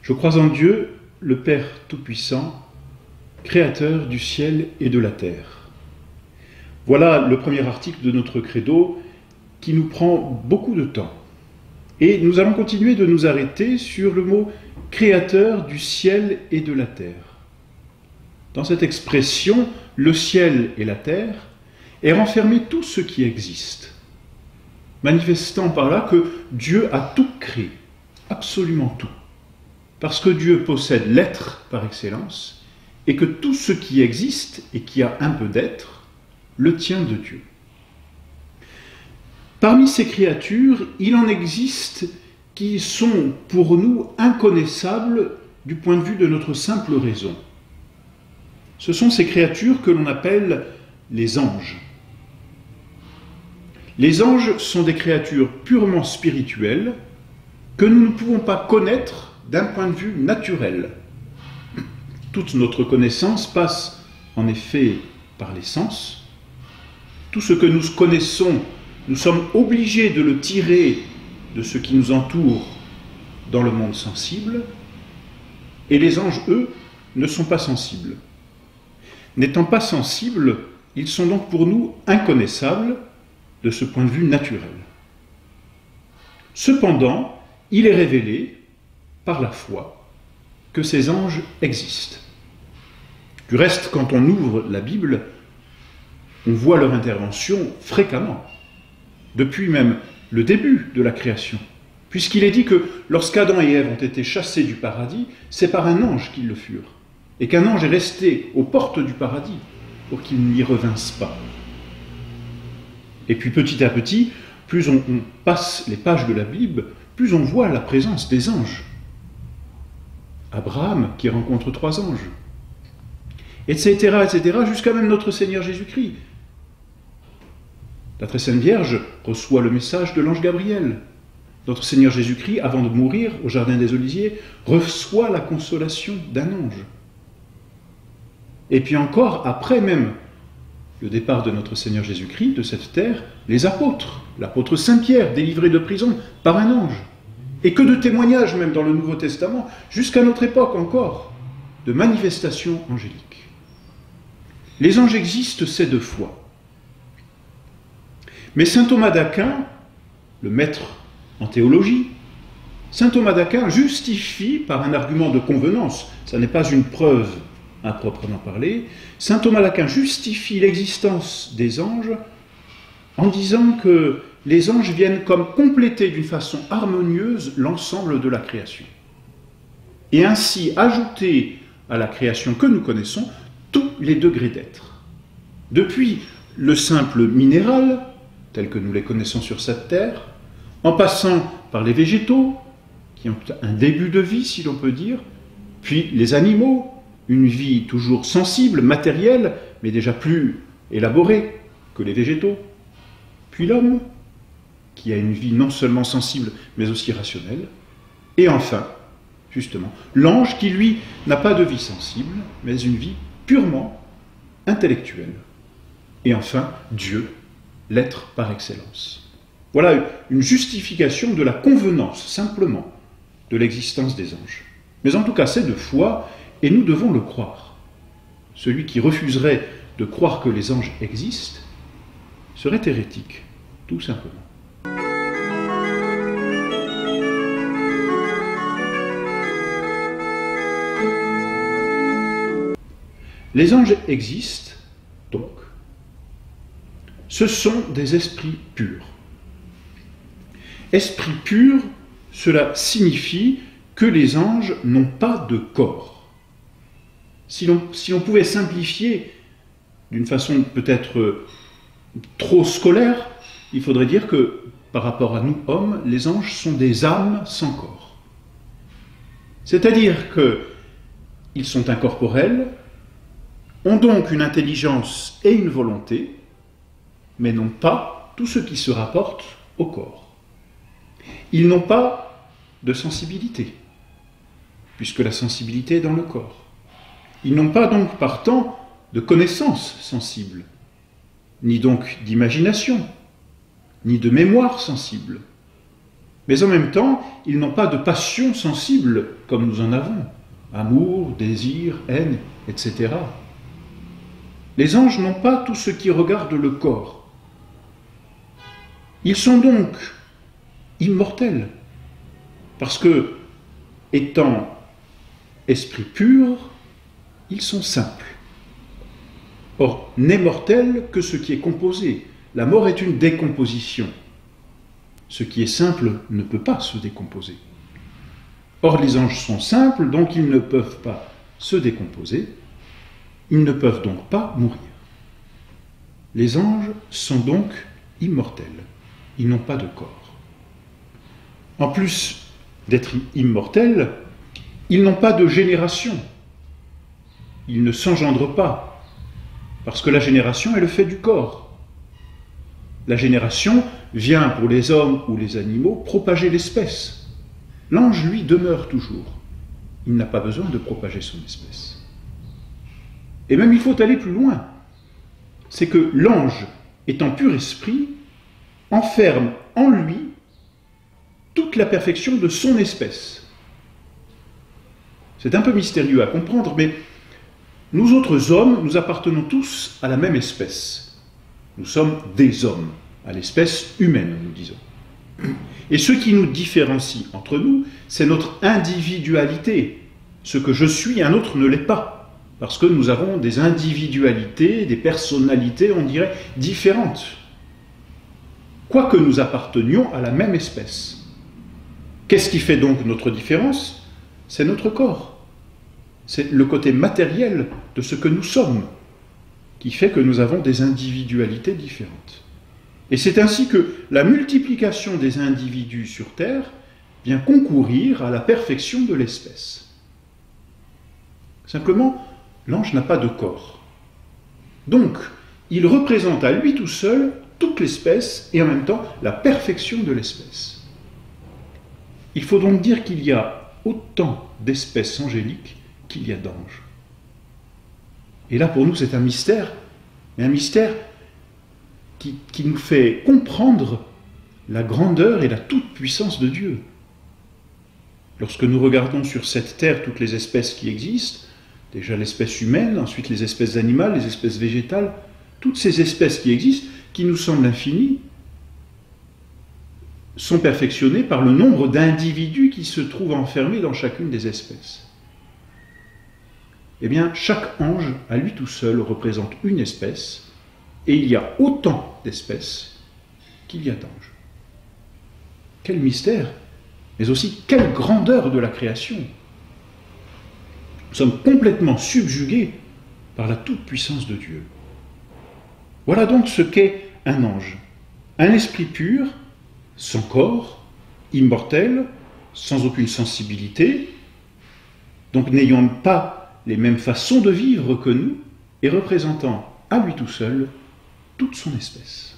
Je crois en Dieu, le Père Tout-Puissant, Créateur du ciel et de la terre. Voilà le premier article de notre credo qui nous prend beaucoup de temps. Et nous allons continuer de nous arrêter sur le mot « Créateur du ciel et de la terre ». Dans cette expression, le ciel et la terre est renfermé tout ce qui existe, manifestant par là que Dieu a tout créé, absolument tout, parce que Dieu possède l'être par excellence, et que tout ce qui existe et qui a un peu d'être le tient de Dieu. Parmi ces créatures, il en existe qui sont pour nous inconnaissables du point de vue de notre simple raison. Ce sont ces créatures que l'on appelle les anges. Les anges sont des créatures purement spirituelles que nous ne pouvons pas connaître d'un point de vue naturel. Toute notre connaissance passe en effet par les sens. Tout ce que nous connaissons, nous sommes obligés de le tirer de ce qui nous entoure dans le monde sensible, et les anges, eux, ne sont pas sensibles. N'étant pas sensibles, ils sont donc pour nous inconnaissables de ce point de vue naturel. Cependant, il est révélé, par la foi, que ces anges existent. Du reste, quand on ouvre la Bible, on voit leur intervention fréquemment, depuis même le début de la création, puisqu'il est dit que lorsqu'Adam et Ève ont été chassés du paradis, c'est par un ange qu'ils le furent, et qu'un ange est resté aux portes du paradis pour qu'ils n'y revinssent pas. Et puis petit à petit, plus on passe les pages de la Bible, plus on voit la présence des anges. Abraham qui rencontre 3 anges, etc., jusqu'à même notre Seigneur Jésus-Christ. La très sainte Vierge reçoit le message de l'ange Gabriel. Notre Seigneur Jésus-Christ, avant de mourir au Jardin des Oliviers, reçoit la consolation d'un ange. Et puis encore, après même le départ de notre Seigneur Jésus-Christ de cette terre, les apôtres, l'apôtre Saint-Pierre, délivré de prison par un ange. Et que de témoignages, même dans le Nouveau Testament, jusqu'à notre époque encore, de manifestations angéliques. Les anges existent, c'est de foi. Mais saint Thomas d'Aquin, le maître en théologie, saint Thomas d'Aquin justifie par un argument de convenance, ça n'est pas une preuve à proprement parler, saint Thomas d'Aquin justifie l'existence des anges en disant que les anges viennent comme compléter d'une façon harmonieuse l'ensemble de la création. Et ainsi ajouter à la création que nous connaissons tous les degrés d'être. Depuis le simple minéral, tel que nous les connaissons sur cette terre, en passant par les végétaux, qui ont un début de vie, si l'on peut dire, puis les animaux, une vie toujours sensible, matérielle, mais déjà plus élaborée que les végétaux, puis l'homme, qui a une vie non seulement sensible, mais aussi rationnelle, et enfin, justement, l'ange qui, lui, n'a pas de vie sensible, mais une vie purement intellectuelle. Et enfin, Dieu, l'être par excellence. Voilà une justification de la convenance, simplement, de l'existence des anges. Mais en tout cas, c'est de foi, et nous devons le croire. Celui qui refuserait de croire que les anges existent serait hérétique, tout simplement. Les anges existent, donc. Ce sont des esprits purs. Esprit pur, cela signifie que les anges n'ont pas de corps. Si l'on pouvait simplifier d'une façon peut-être trop scolaire, il faudrait dire que par rapport à nous, hommes, les anges sont des âmes sans corps. C'est-à-dire qu'ils sont incorporels, ont donc une intelligence et une volonté, mais n'ont pas tout ce qui se rapporte au corps. Ils n'ont pas de sensibilité, puisque la sensibilité est dans le corps. Ils n'ont pas donc partant de connaissances sensibles, ni donc d'imagination, ni de mémoire sensible. Mais en même temps, ils n'ont pas de passion sensible comme nous en avons. Amour, désir, haine, etc. Les anges n'ont pas tout ce qui regarde le corps. Ils sont donc immortels, parce que, étant esprit pur, ils sont simples. Or, n'est mortel que ce qui est composé. La mort est une décomposition. Ce qui est simple ne peut pas se décomposer. Or, les anges sont simples, donc ils ne peuvent pas se décomposer. Ils ne peuvent donc pas mourir. Les anges sont donc immortels. Ils n'ont pas de corps. En plus d'être immortels, ils n'ont pas de génération. Ils ne s'engendrent pas, parce que la génération est le fait du corps. La génération vient pour les hommes ou les animaux propager l'espèce. L'ange, lui, demeure toujours. Il n'a pas besoin de propager son espèce. Et même il faut aller plus loin. C'est que l'ange, étant pur esprit, enferme en lui toute la perfection de son espèce. C'est un peu mystérieux à comprendre, mais nous autres hommes, nous appartenons tous à la même espèce. Nous sommes des hommes, à l'espèce humaine, nous disons. Et ce qui nous différencie entre nous, c'est notre individualité. Ce que je suis, un autre ne l'est pas. Parce que nous avons des individualités, des personnalités, on dirait, différentes. Quoique nous appartenions à la même espèce. Qu'est-ce qui fait donc notre différence? C'est notre corps. C'est le côté matériel de ce que nous sommes qui fait que nous avons des individualités différentes. Et c'est ainsi que la multiplication des individus sur Terre vient concourir à la perfection de l'espèce. Simplement, l'ange n'a pas de corps. Donc, il représente à lui tout seul toute l'espèce et en même temps la perfection de l'espèce. Il faut donc dire qu'il y a autant d'espèces angéliques qu'il y a d'anges. Et là, pour nous, c'est un mystère, mais un mystère qui nous fait comprendre la grandeur et la toute-puissance de Dieu. Lorsque nous regardons sur cette terre toutes les espèces qui existent, déjà l'espèce humaine, ensuite les espèces animales, les espèces végétales, toutes ces espèces qui existent, qui nous semblent infinies, sont perfectionnées par le nombre d'individus qui se trouvent enfermés dans chacune des espèces. Eh bien, chaque ange, à lui tout seul, représente une espèce, et il y a autant d'espèces qu'il y a d'anges. Quel mystère, mais aussi quelle grandeur de la création. Nous sommes complètement subjugués par la toute-puissance de Dieu. Voilà donc ce qu'est un ange. Un esprit pur, sans corps, immortel, sans aucune sensibilité, donc n'ayant pas les mêmes façons de vivre que nous, et représentant à lui tout seul toute son espèce.